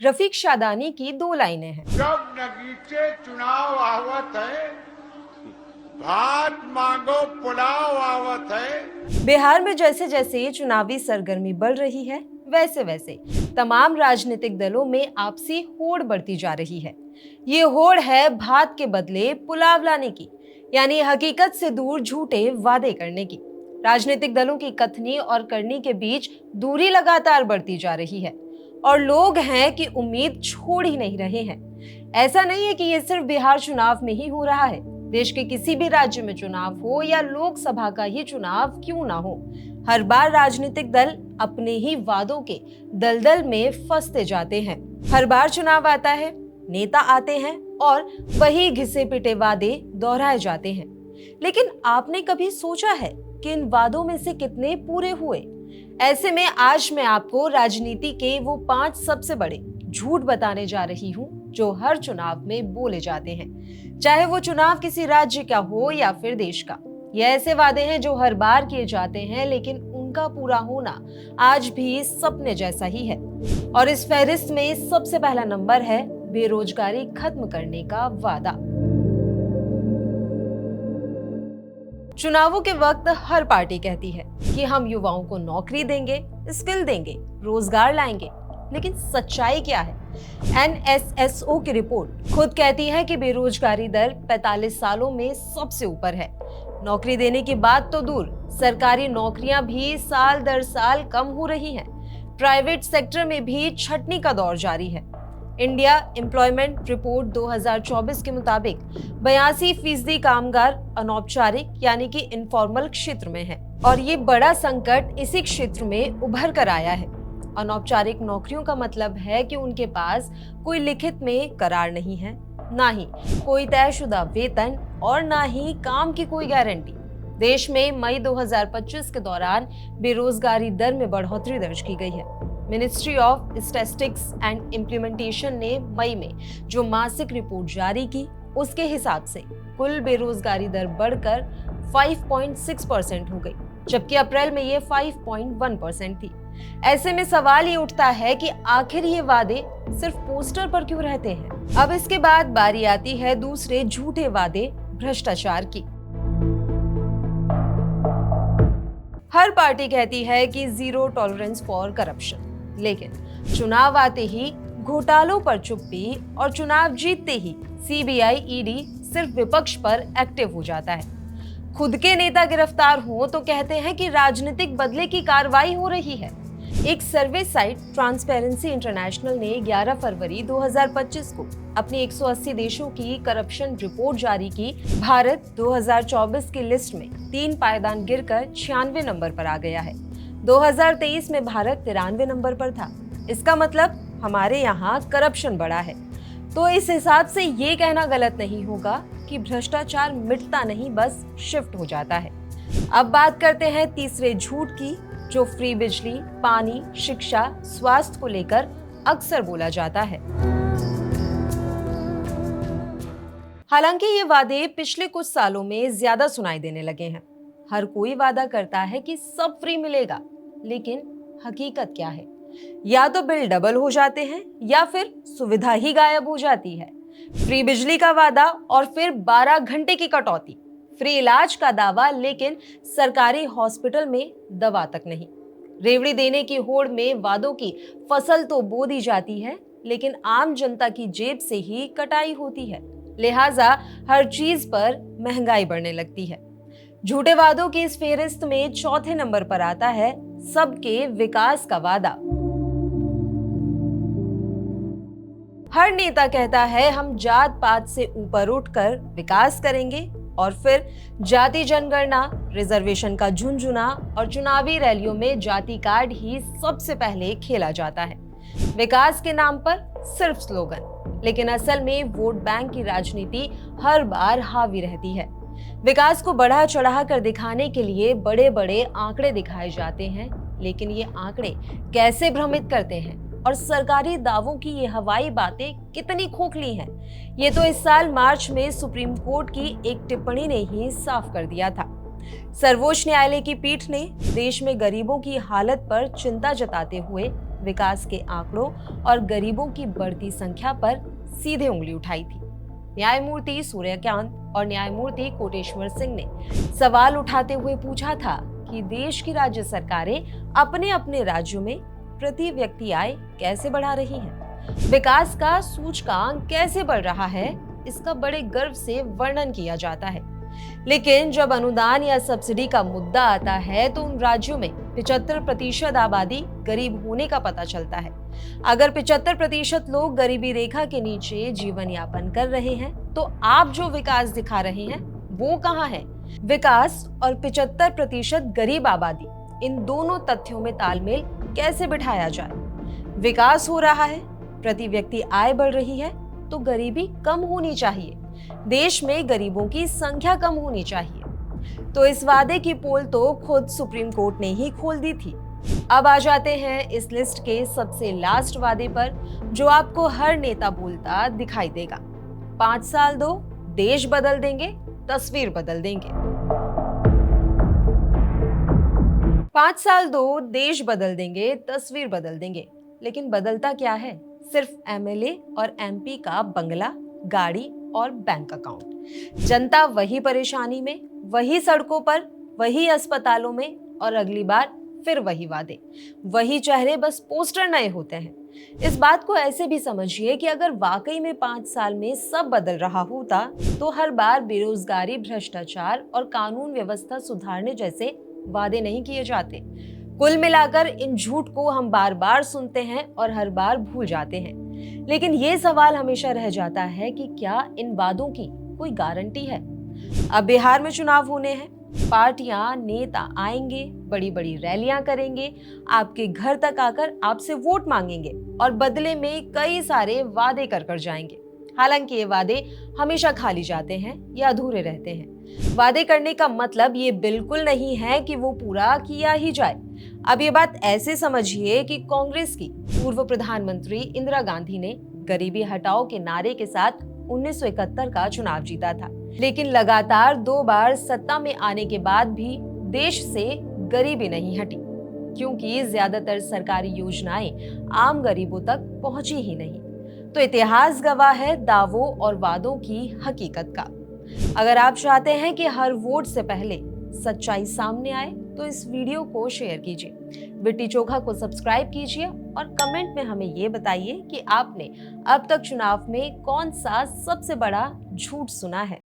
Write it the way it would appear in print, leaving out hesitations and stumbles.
रफीक शादानी की 2 लाइनें हैं। जब नगीचे चुनाव आवत है, भात मांगो पुलाव आवत है। बिहार में जैसे जैसे चुनावी सरगर्मी बढ़ रही है, वैसे वैसे तमाम राजनीतिक दलों में आपसी होड़ बढ़ती जा रही है। ये होड़ है भात के बदले पुलाव लाने की, यानी हकीकत से दूर झूठे वादे करने की। राजनीतिक दलों की कथनी और करनी के बीच दूरी लगातार बढ़ती जा रही है और लोग हैं कि उम्मीद छोड़ ही नहीं रहे हैं। ऐसा नहीं है कि ये सिर्फ बिहार चुनाव में ही हो रहा है। देश के किसी भी राज्य में चुनाव हो या लोकसभा का ही चुनाव क्यों ना हो, हर बार राजनीतिक दल अपने ही वादों के दलदल में फंसते जाते हैं। हर बार चुनाव आता है, नेता आते हैं और वही घिसे पिटे वादे दोहराए जाते हैं। लेकिन आपने कभी सोचा है कि इन वादों में से कितने पूरे हुए? ऐसे में आज मैं आपको राजनीति के वो 5 सबसे बड़े झूठ बताने जा रही हूँ जो हर चुनाव में बोले जाते हैं, चाहे वो चुनाव किसी राज्य का हो या फिर देश का। ये ऐसे वादे हैं जो हर बार किए जाते हैं, लेकिन उनका पूरा होना आज भी सपने जैसा ही है। और इस फहरिस्त में सबसे पहला नंबर है बेरोजगारी खत्म करने का वादा। चुनावों के वक्त हर पार्टी कहती है कि हम युवाओं को नौकरी देंगे, स्किल देंगे, रोजगार लाएंगे, लेकिन सच्चाई क्या है? NSSO की रिपोर्ट खुद कहती है कि बेरोजगारी दर 45 सालों में सबसे ऊपर है। नौकरी देने की बात तो दूर, सरकारी नौकरियां भी साल दर साल कम हो रही हैं। प्राइवेट सेक्टर में भी छटनी का दौर जारी है। इंडिया एम्प्लॉयमेंट रिपोर्ट 2024 के मुताबिक 82% कामगार अनौपचारिक यानी कि इनफॉर्मल क्षेत्र में है और ये बड़ा संकट इसी क्षेत्र में उभर कर आया है। अनौपचारिक नौकरियों का मतलब है कि उनके पास कोई लिखित में करार नहीं है, ना ही कोई तयशुदा वेतन और ना ही काम की कोई गारंटी। देश में मई 2025 के दौरान बेरोजगारी दर में बढ़ोतरी दर्ज की गई है। Ministry of statistics and implementation ने मई में जो मासिक रिपोर्ट जारी की, उसके हिसाब से कुल बेरोजगारी दर बढ़कर 5.6% हो गई, जबकि अप्रैल में ये 5.1% थी। ऐसे में सवाल ये उठता है कि आखिर ये वादे सिर्फ पोस्टर पर क्यों रहते हैं? अब इसके बाद बारी आती है दूसरे झूठे वादे, भ्रष्टाचार की। हर पार्टी कहती है कि जीरो टॉलरेंस फॉर करप्शन, लेकिन चुनाव आते ही घोटालों पर चुप्पी और चुनाव जीतते ही CBI ED सिर्फ विपक्ष पर एक्टिव हो जाता है। खुद के नेता गिरफ्तार हो तो कहते हैं कि राजनीतिक बदले की कार्रवाई हो रही है। एक सर्वे साइट ट्रांसपेरेंसी इंटरनेशनल ने 11 फरवरी 2025 को अपनी 180 देशों की करप्शन रिपोर्ट जारी की। भारत 2024 की लिस्ट में 3 पायदान गिरकर 96 नंबर पर आ गया है। 2023 में भारत 93 नंबर पर था। इसका मतलब हमारे यहाँ करप्शन बढ़ा है। तो इस हिसाब से ये कहना गलत नहीं होगा कि भ्रष्टाचार मिटता नहीं, बस शिफ्ट हो जाता है। अब बात करते हैं तीसरे झूठ की, जो फ्री बिजली, पानी, शिक्षा, स्वास्थ्य को लेकर अक्सर बोला जाता है। हालांकि ये वादे पिछले कुछ सालों में ज्यादा सुनाई देने लगे हैं। हर कोई वादा करता है कि सब फ्री मिलेगा, लेकिन हकीकत क्या है? या तो बिल डबल हो जाते हैं या फिर सुविधा ही गायब हो जाती है। फ्री बिजली का वादा और फिर 12 घंटे की कटौती, फ्री इलाज का दावा लेकिन सरकारी हॉस्पिटल में दवा तक नहीं। रेवड़ी देने की होड़ में वादों की फसल तो बो दी जाती है, लेकिन आम जनता की जेब से ही कटाई होती है। लिहाजा हर चीज पर महंगाई बढ़ने लगती है। झूठे वादों की इस फेहरिस्त में चौथे नंबर पर आता है सबके विकास का वादा। हर नेता कहता है हम जात पात से ऊपर उठकर विकास करेंगे और फिर जाति जनगणना, रिजर्वेशन का झुनझुना और चुनावी रैलियों में जाति कार्ड ही सबसे पहले खेला जाता है। विकास के नाम पर सिर्फ स्लोगन, लेकिन असल में वोट बैंक की राजनीति हर बार हावी रहती है। विकास को बढ़ा चढ़ा कर दिखाने के लिए बड़े बड़े आंकड़े दिखाए जाते हैं, लेकिन ये आंकड़े कैसे भ्रमित करते हैं और सरकारी दावों की ये हवाई बातें कितनी खोखली हैं, ये तो इस साल मार्च में सुप्रीम कोर्ट की एक टिप्पणी ने ही साफ कर दिया था। सर्वोच्च न्यायालय की पीठ ने देश में गरीबों की हालत पर चिंता जताते हुए विकास के आंकड़ों और गरीबों की बढ़ती संख्या पर सीधे उंगली उठाई थी। न्यायमूर्ति सूर्यकांत और न्यायमूर्ति कोटेश्वर सिंह ने सवाल उठाते हुए पूछा था कि देश की राज्य सरकारें अपने अपने राज्यों में प्रति व्यक्ति आय कैसे बढ़ा रही हैं, विकास का सूचकांक कैसे बढ़ रहा है, इसका बड़े गर्व से वर्णन किया जाता है। लेकिन जब अनुदान या सब्सिडी का मुद्दा आता है तो उन राज्यों में 75% आबादी गरीब होने का पता चलता है। अगर 75% लोग गरीबी रेखा के नीचे जीवन यापन कर रहे हैं तो आप जो विकास दिखा रहे हैं वो कहाँ है? विकास और 75% गरीब आबादी, इन दोनों तथ्यों में तालमेल कैसे बिठाया जाए? विकास हो रहा है, प्रति व्यक्ति आय बढ़ रही है, तो गरीबी कम होनी चाहिए, देश में गरीबों की संख्या कम होनी चाहिए। तो इस वादे की पोल तो खुद सुप्रीम कोर्ट ने ही खोल दी थी। अब आ जाते हैं इस लिस्ट के सबसे लास्ट वादे पर, जो आपको हर नेता बोलता दिखाई देगा। 5 साल दो, देश बदल देंगे, तस्वीर बदल देंगे। 5 साल दो, देश बदल देंगे, तस्वीर बदल देंगे। लेकिन बदलता क्या है? सिर्फ एमएलए और एमपी का बंगला, गाड़ी और बैंक अकाउंट। जनता वही परेशानी में, वही सड़कों पर, वही अस्पतालों में, और अगली बार फिर वही वादे, वही चेहरे, बस पोस्टर नए होते हैं। इस बात को ऐसे भी समझिए कि अगर वाकई में 5 साल में सब बदल रहा होता तो हर बार बेरोजगारी, भ्रष्टाचार और कानून व्यवस्था सुधारने जैसे वादे नहीं किए जाते। कुल मिलाकर इन झूठ को हम बार बार सुनते हैं और हर बार भूल जाते हैं। लेकिन ये सवाल हमेशा रह जाता है कि क्या इन वादों की कोई गारंटी है? अब बिहार में चुनाव होने हैं, पार्टियां, नेता आएंगे, बड़ी बड़ी रैलियां करेंगे, आपके घर तक आकर आपसे वोट मांगेंगे और बदले में कई सारे वादे कर जाएंगे। हालांकि ये वादे हमेशा खाली जाते हैं या अधूरे रहते हैं। वादे करने का मतलब ये बिल्कुल नहीं है कि वो पूरा किया ही जाए। अब ये बात ऐसे समझिए कि कांग्रेस की पूर्व प्रधानमंत्री इंदिरा गांधी ने गरीबी हटाओ के नारे के साथ 1971 का चुनाव जीता था, लेकिन लगातार 2 बार सत्ता में आने के बाद भी देश से गरीबी नहीं हटी, क्योंकि ज्यादातर सरकारी योजनाएं आम गरीबों तक पहुंची ही नहीं। तो इतिहास गवाह है दावों और वादों की हकीकत का। अगर आप चाहते हैं कि हर वोट से पहले सच्चाई सामने आए तो इस वीडियो को शेयर कीजिए, बिट्टी चोखा को सब्सक्राइब कीजिए और कमेंट में हमें ये बताइए कि आपने अब तक चुनाव में कौन सा सबसे बड़ा झूठ सुना है।